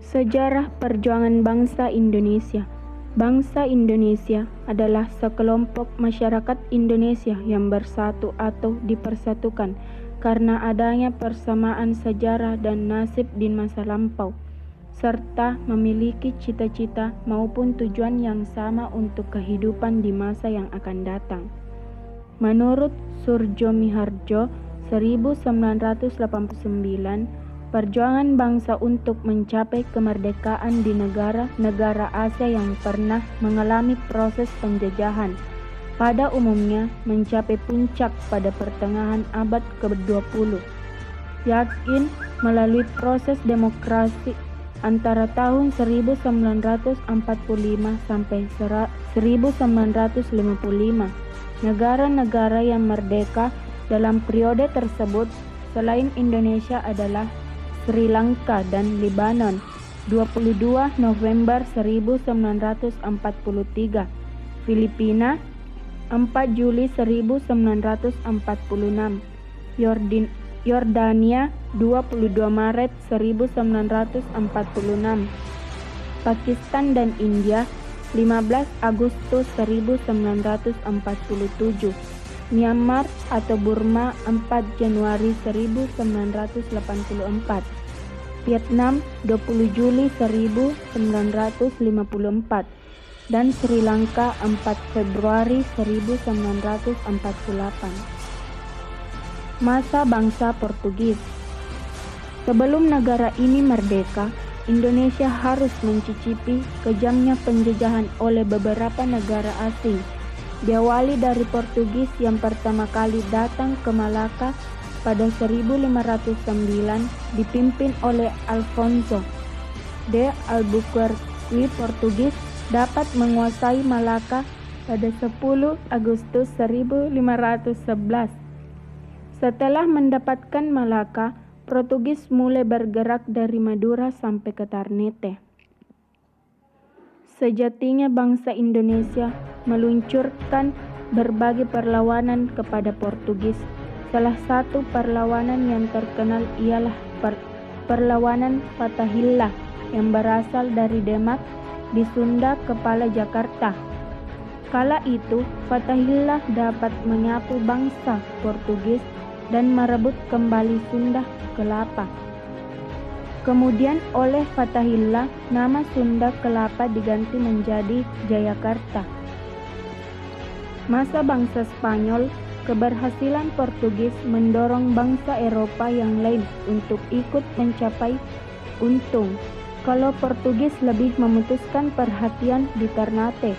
Sejarah perjuangan bangsa Indonesia. Bangsa Indonesia adalah sekelompok masyarakat Indonesia yang bersatu atau dipersatukan karena adanya persamaan sejarah dan nasib di masa lampau, serta memiliki cita-cita maupun tujuan yang sama untuk kehidupan di masa yang akan datang. Menurut Surjo Miharjo 1989, perjuangan bangsa untuk mencapai kemerdekaan di negara-negara Asia yang pernah mengalami proses penjajahan pada umumnya mencapai puncak pada pertengahan abad ke-20. Yakin melalui proses demokrasi antara tahun 1945 sampai 1955, negara-negara yang merdeka dalam periode tersebut selain Indonesia adalah Sri Lanka dan Lebanon 22 November 1943, Filipina 4 Juli 1946, Yordania 22 Maret 1946, Pakistan dan India 15 Agustus 1947, Myanmar atau Burma 4 Januari 1984, Vietnam 20 Juli 1954, dan Sri Lanka 4 Februari 1948. Masa bangsa Portugis. Sebelum negara ini merdeka, Indonesia harus mencicipi kejamnya penjajahan oleh beberapa negara asing. Diawali dari Portugis yang pertama kali datang ke Malaka pada 1509 dipimpin oleh Alfonso de Albuquerque. Portugis dapat menguasai Malaka pada 10 Agustus 1511. Setelah mendapatkan Malaka, Portugis mulai bergerak dari Madura sampai ke Ternate. Sejatinya bangsa Indonesia meluncurkan berbagai perlawanan kepada Portugis. Salah satu perlawanan yang terkenal ialah perlawanan Fatahillah yang berasal dari Demak di Sunda kepala Jakarta. Kala itu, Fatahillah dapat menyapu bangsa Portugis dan merebut kembali Sunda Kelapa. Kemudian oleh Fatahillah, nama Sunda Kelapa diganti menjadi Jayakarta. Masa bangsa Spanyol, keberhasilan Portugis mendorong bangsa Eropa yang lain untuk ikut mencapai untung. Kalau Portugis lebih memutuskan perhatian di Ternate,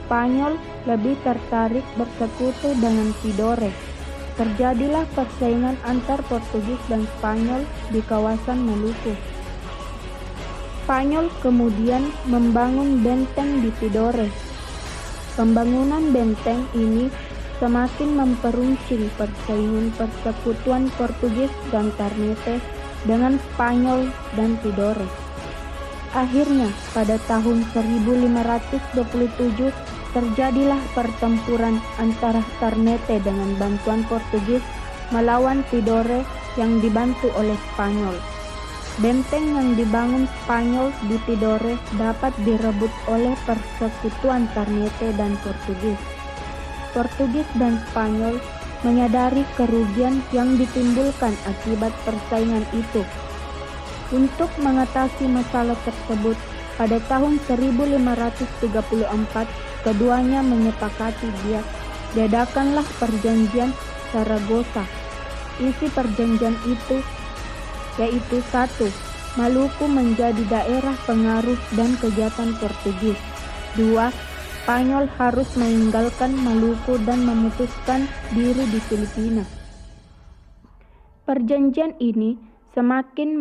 Spanyol lebih tertarik bersekutu dengan Tidore. Terjadilah persaingan antar Portugis dan Spanyol di kawasan Maluku. Spanyol kemudian membangun benteng di Tidore. Pembangunan benteng ini semakin memperuncing persaingan persekutuan Portugis dan Ternate dengan Spanyol dan Tidore. Akhirnya, pada tahun 1527 terjadilah pertempuran antara Ternate dengan bantuan Portugis melawan Tidore yang dibantu oleh Spanyol. Benteng yang dibangun Spanyol di Tidore dapat direbut oleh persekutuan Ternate dan Portugis. Portugis dan Spanyol menyadari kerugian yang ditimbulkan akibat persaingan itu. Untuk mengatasi masalah tersebut, pada tahun 1534, keduanya menyepakati diadakanlah perjanjian Saragossa. Isi perjanjian itu yaitu 1. Maluku menjadi daerah pengaruh dan kegiatan Portugis. 2. Spanyol harus meninggalkan Maluku dan memutuskan diri di Filipina. Perjanjian ini semakin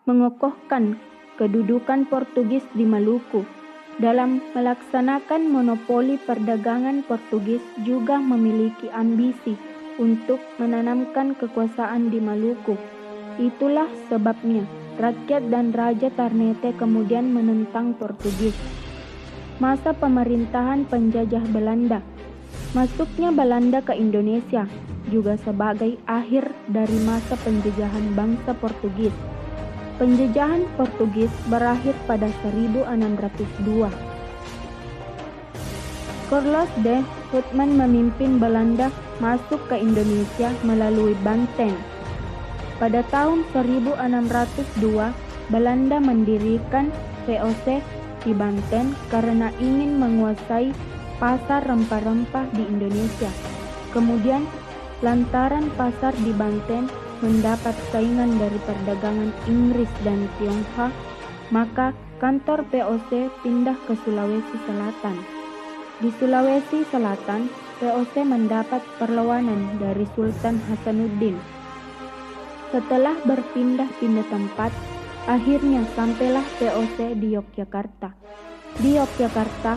mengokohkan kedudukan Portugis di Maluku. Dalam melaksanakan monopoli perdagangan, Portugis juga memiliki ambisi untuk menanamkan kekuasaan di Maluku. Itulah sebabnya rakyat dan Raja Ternate kemudian menentang Portugis. Masa pemerintahan penjajah Belanda. Masuknya Belanda ke Indonesia juga sebagai akhir dari masa penjajahan bangsa Portugis. Penjajahan Portugis berakhir pada 1602. Carlos de Houtman memimpin Belanda masuk ke Indonesia melalui Banten. Pada tahun 1602, Belanda mendirikan VOC di Banten karena ingin menguasai pasar rempah-rempah di Indonesia. Kemudian, lantaran pasar di Banten mendapat saingan dari perdagangan Inggris dan Tionghoa, maka kantor VOC pindah ke Sulawesi Selatan. Di Sulawesi Selatan, VOC mendapat perlawanan dari Sultan Hasanuddin. Setelah berpindah-pindah tempat, akhirnya sampailah VOC di Yogyakarta. Di Yogyakarta,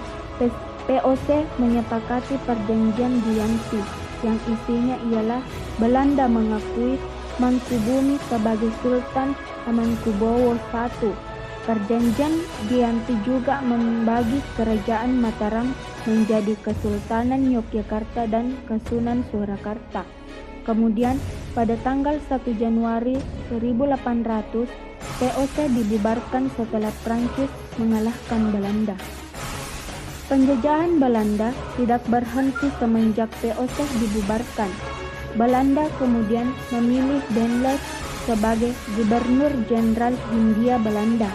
VOC menyepakati perjanjian Giyanti yang isinya ialah Belanda mengakui Mangkubumi sebagai Sultan Hamengkubuwono I. Perjanjian Giyanti juga membagi Kerajaan Mataram menjadi Kesultanan Yogyakarta dan Kasunan Surakarta. Kemudian pada tanggal 1 Januari 1800, VOC dibubarkan setelah Prancis mengalahkan Belanda. Penjajahan Belanda tidak berhenti semenjak VOC dibubarkan. Belanda kemudian memilih Daendels sebagai Gubernur Jenderal Hindia Belanda.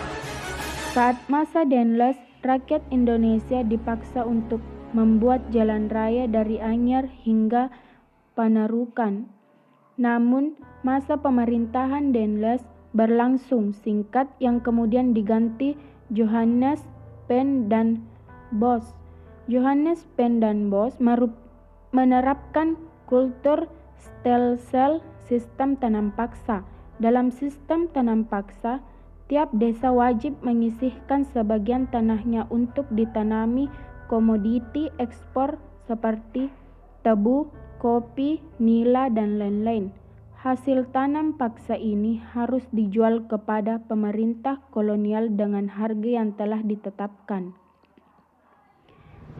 Saat masa Daendels, rakyat Indonesia dipaksa untuk membuat jalan raya dari Anyar hingga Panarukan. Namun, masa pemerintahan Daendels berlangsung singkat yang kemudian diganti Johannes Pen dan Bos. Johannes Pen dan Bos menerapkan kultur stelsel sistem tanam paksa. Dalam sistem tanam paksa, tiap desa wajib menyisihkan sebagian tanahnya untuk ditanami komoditi ekspor seperti tebu, kopi, nila, dan lain-lain. Hasil tanam paksa ini harus dijual kepada pemerintah kolonial dengan harga yang telah ditetapkan.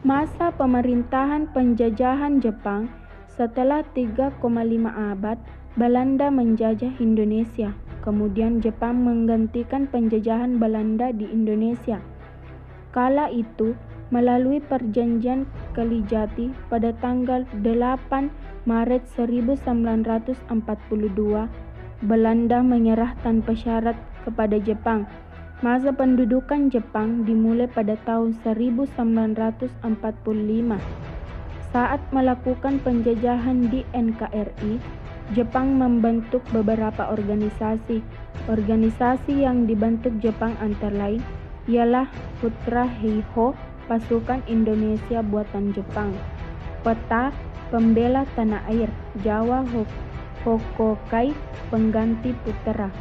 Masa pemerintahan penjajahan Jepang, setelah 3,5 abad, Belanda menjajah Indonesia. Kemudian Jepang menggantikan penjajahan Belanda di Indonesia. Kala itu, melalui perjanjian Kalijati pada tanggal 8 Maret 1942, Belanda menyerah tanpa syarat kepada Jepang. Masa pendudukan Jepang dimulai pada tahun 1945. Saat melakukan penjajahan di NKRI, Jepang membentuk beberapa organisasi. Organisasi yang dibentuk Jepang antara lain ialah Putra Heiho, Pasukan Indonesia Buatan Jepang, Peta, Pembela Tanah Air, Jawa Hokokai, Pengganti Putra.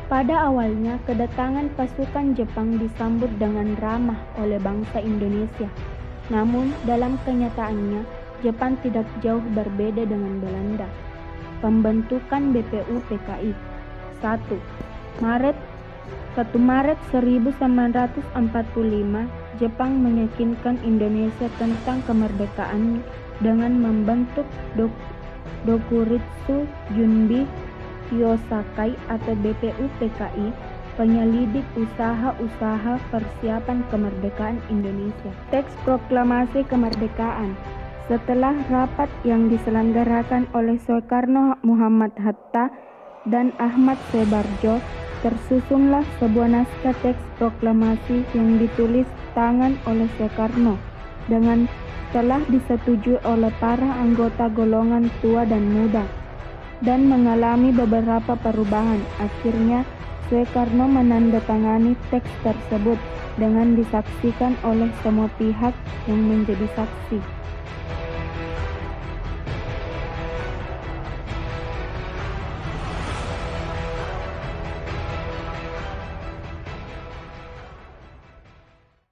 Pada awalnya, kedatangan pasukan Jepang disambut dengan ramah oleh bangsa Indonesia. Namun, dalam kenyataannya, Jepang tidak jauh berbeda dengan Belanda. Pembentukan BPU PKI 1 Maret 1945, Jepang meyakinkan Indonesia tentang kemerdekaan dengan membentuk Dokuritsu Junbi Yosakai atau BPU PKI, penyelidik usaha-usaha persiapan kemerdekaan Indonesia. Teks Proklamasi Kemerdekaan. Setelah rapat yang diselenggarakan oleh Soekarno, Muhammad Hatta, dan Ahmad Soebarjo, tersusunlah sebuah naskah teks proklamasi yang ditulis tangan oleh Soekarno dengan telah disetujui oleh para anggota golongan tua dan muda dan mengalami beberapa perubahan. Akhirnya Soekarno menandatangani teks tersebut dengan disaksikan oleh semua pihak yang menjadi saksi.